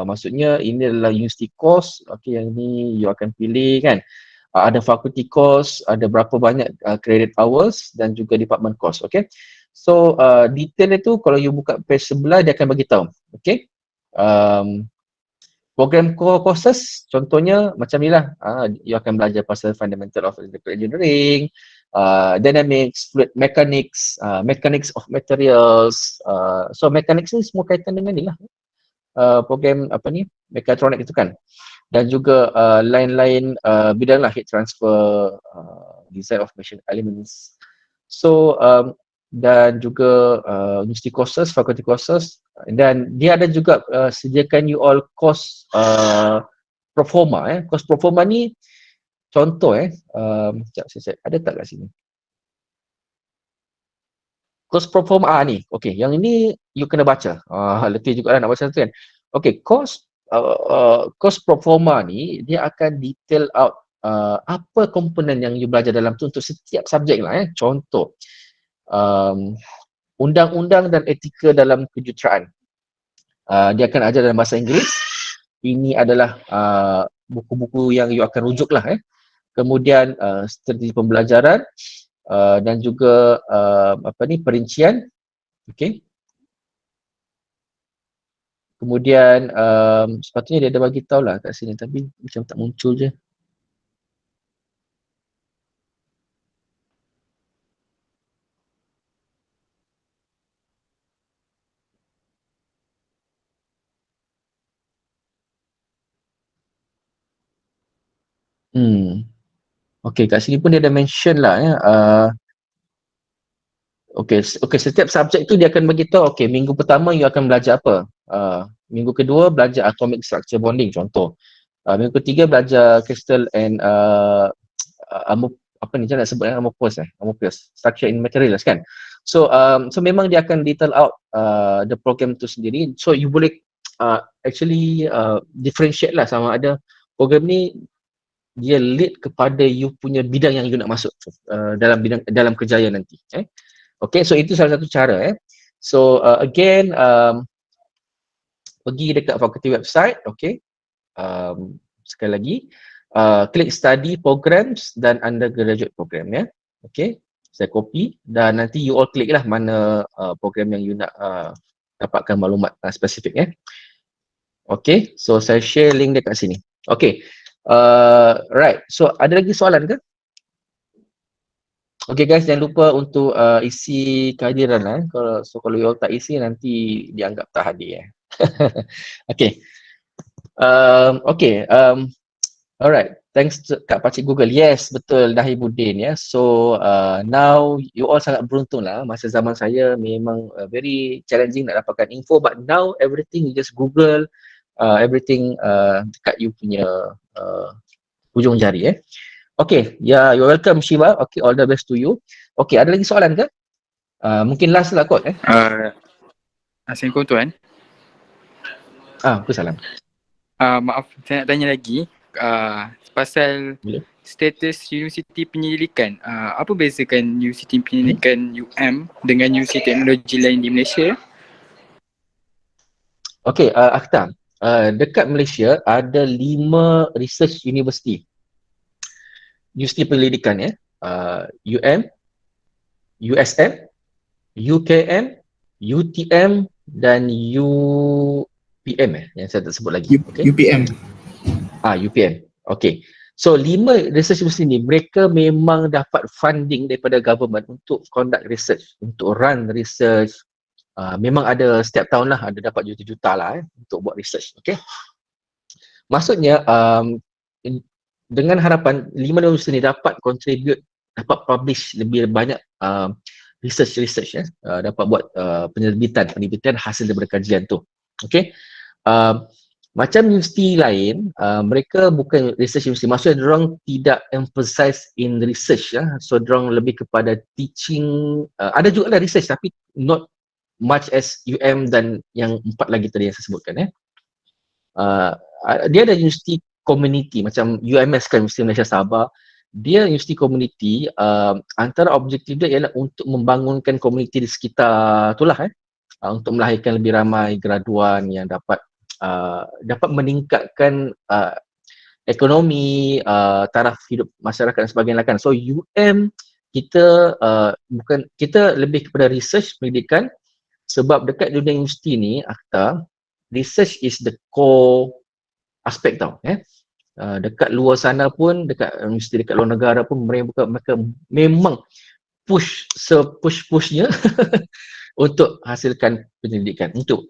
Maksudnya ini adalah university course. Okay, yang ni you akan pilih kan. Ada faculty course, ada berapa banyak credit hours dan juga department course. Okay. So detail itu kalau you buka page sebelah dia akan bagi tahu. Okay. Program core courses contohnya macam ni lah. You akan belajar pasal fundamental of electrical engineering, dynamics, fluid mechanics, mechanics of materials. So mechanics ni semua kaitan dengan ni lah. Program mechatronic itu kan. Dan juga lain-lain bidang lah, heat transfer, design of machine elements. So dan juga university courses, faculty courses, dan dia ada juga sediakan you all course proforma course proforma ni contoh sekejap saya ada tak kat sini course proforma ni okey yang ini you kena baca letih juga lah nak baca tu kan okey course proforma ni dia akan detail out apa komponen yang you belajar dalam tu untuk setiap subjek lah contoh undang-undang dan etika dalam kejuruteraan. Dia akan ajar dalam bahasa Inggeris. Ini adalah buku-buku yang you akan rujuk lah Kemudian strategi pembelajaran dan juga perincian. Okay. Kemudian sepatutnya dia ada bagi tahu lah kat sini tapi macam tak muncul je. Okay, kat sini pun dia ada mention lah Okay, setiap subjek tu dia akan beritahu, okay, minggu pertama you akan belajar apa? Minggu kedua belajar atomic structure bonding contoh. Minggu ketiga belajar crystal and apa ni nak sebut amorphous structure in materials kan. So memang dia akan detail out the program tu sendiri. So you boleh actually differentiate lah sama ada program ni dia lead kepada you punya bidang yang you nak masuk dalam kerjaya nanti. Okay, so itu salah satu cara. So again pergi dekat fakulti website. Okay, sekali lagi klik study programs dan undergraduate program ya. Okay, saya copy dan nanti you all klik lah mana program yang you nak dapatkan maklumat spesifik ya. Okay, so saya share link dekat sini. Okay, right, so ada lagi soalan ke? Okay guys, jangan lupa untuk isi kehadiran kalau you all tak isi nanti dianggap tak hadir Okay. Alright, thanks Kak Pakcik Google. Yes, betul Dahibuddin ya. So now you all sangat beruntung lah. Masa zaman saya memang very challenging nak dapatkan info, but now everything you just Google, everything dekat you punya hujung jari Okay, yeah, you're welcome Shiva. Okay, all the best to you. Okay, ada lagi soalan ke? Mungkin last lah kot Assalamualaikum tuan. Aku salam. Maaf, saya nak tanya lagi pasal status Universiti Penyelidikan. Apa bezakan Universiti Penyelidikan UM dengan Universiti Teknologi lain di Malaysia? Okay, Akhtar, dekat Malaysia ada 5 research university. Universiti Penyelidikan UM, USM, UKM, UTM dan UPM yang saya tak sebut lagi. UPM. UPM. Okay. So 5 research university ni mereka memang dapat funding daripada government untuk conduct research, untuk run research. Memang ada setiap tahun lah ada dapat juta-juta lah untuk buat research. Okay. Maksudnya dengan harapan 5 universiti ni dapat contribute, dapat publish lebih banyak research dapat buat penerbitan hasil daripada kajian tu. Okay. Macam universiti lain, mereka bukan research university, maksudnya diorang tidak emphasize in research so diorang lebih kepada teaching. Ada juga lah research tapi not much as UM dan yang 4 lagi tadi yang saya sebutkan dia ada universiti community macam UMS kan, Universiti Malaysia Sabah. Dia universiti community, antara objektif dia ialah untuk membangunkan komuniti di sekitar itulah untuk melahirkan lebih ramai graduan yang dapat meningkatkan ekonomi, taraf hidup masyarakat dan sebagainya kan. So UM kita kita lebih kepada research pendidikan, sebab dekat dunia universiti ni Akhtar, research is the core aspek tau dekat luar sana pun, dekat universiti dekat luar negara pun mereka memang pushnya untuk hasilkan penyelidikan. Untuk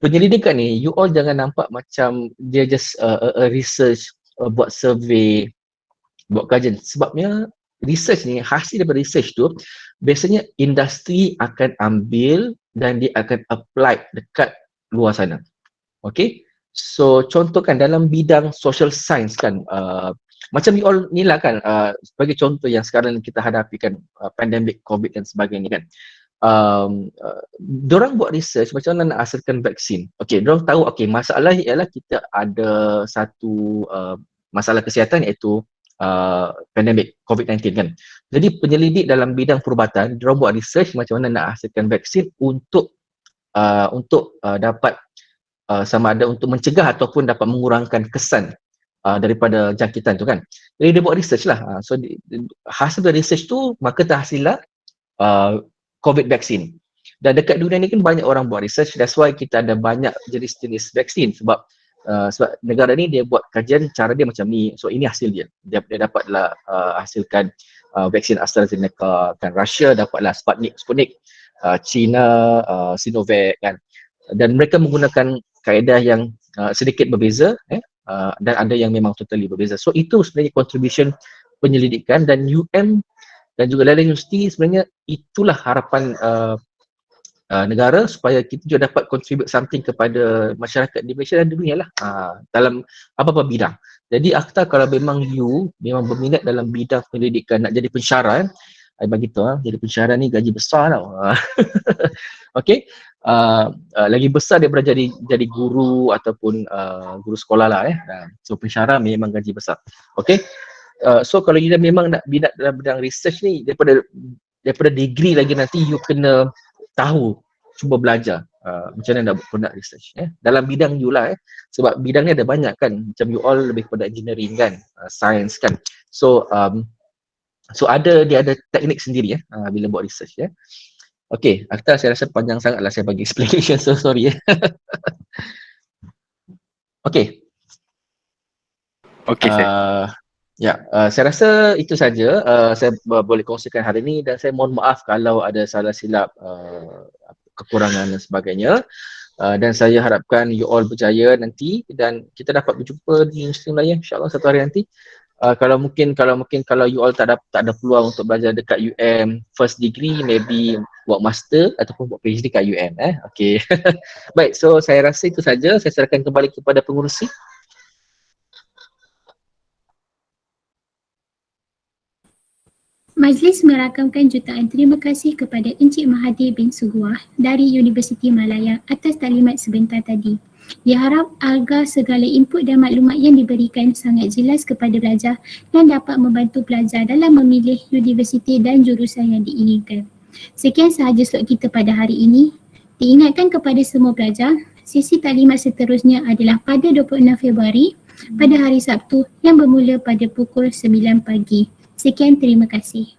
penyelidikan ni you all jangan nampak macam dia just a research, buat survey, buat kajian. Sebabnya research ni, hasil daripada research tu biasanya industri akan ambil dan dia akan apply dekat luar sana. Okay, so contohkan dalam bidang social science kan, macam you all ni lah kan, sebagai contoh yang sekarang kita hadapi kan, pandemik COVID dan sebagainya kan. Diorang buat research macam mana nak hasilkan vaksin. Okay, diorang tahu masalah ialah kita ada satu masalah kesihatan iaitu pandemik COVID-19 kan. Jadi penyelidik dalam bidang perubatan, diorang buat research macam mana nak hasilkan vaksin untuk dapat sama ada untuk mencegah ataupun dapat mengurangkan kesan daripada jangkitan tu kan. Jadi dia buat research lah. So hasil dari research tu maka terhasillah COVID vaksin. Dan dekat dunia ni kan banyak orang buat research, that's why kita ada banyak jenis-jenis vaksin sebab negara ni dia buat kajian cara dia macam ni. So ini hasil dia. Dia dapatlah hasilkan vaksin AstraZeneca kan, Russia dapatlah Sputnik, China Sinovac kan. Dan mereka menggunakan kaedah yang sedikit berbeza dan ada yang memang totally berbeza. So itu sebenarnya contribution penyelidikan, dan UM dan juga lain universiti sebenarnya itulah harapan negara supaya kita juga dapat contribute something kepada masyarakat di Malaysia dan dunia lah dalam apa-apa bidang. Jadi Akhtar, kalau memang you memang berminat dalam bidang pendidikan, nak jadi pensyarah, I bagi tahu jadi pensyarah ni gaji besar tau. Okey. Lagi besar daripada jadi guru ataupun guru sekolah lah So pensyarah memang gaji besar. Okey. So kalau you memang nak minat dalam bidang research ni, daripada degree lagi nanti you kena tahu, cuba belajar macam mana nak research dalam bidang you lah sebab bidang ni ada banyak kan, macam you all lebih kepada engineering kan, science kan. So dia ada teknik sendiri bila buat research Okay, Akhtar, saya rasa panjang sangat lah saya bagi explanation, so sorry Okay. Okay, sir. Saya rasa itu saja saya boleh kongsikan hari ini, dan saya mohon maaf kalau ada salah silap, kekurangan dan sebagainya. Dan saya harapkan you all berjaya nanti dan kita dapat berjumpa di Muslim Melayu insya-Allah satu hari nanti. Kalau you all tak ada peluang untuk belajar dekat UM first degree, maybe buat master ataupun buat PhD kat UM Okay. Baik, so saya rasa itu saja. Saya serahkan kembali kepada pengurusi. Majlis merakamkan jutaan terima kasih kepada Encik Mahathir bin Suguah dari Universiti Malayang atas taklimat sebentar tadi. Diharap agar segala input dan maklumat yang diberikan sangat jelas kepada pelajar dan dapat membantu pelajar dalam memilih universiti dan jurusan yang diinginkan. Sekian sahaja slot kita pada hari ini. Diingatkan kepada semua pelajar, sesi taklimat seterusnya adalah pada 26 Februari pada hari Sabtu yang bermula pada pukul 9 pagi. Sekian, terima kasih.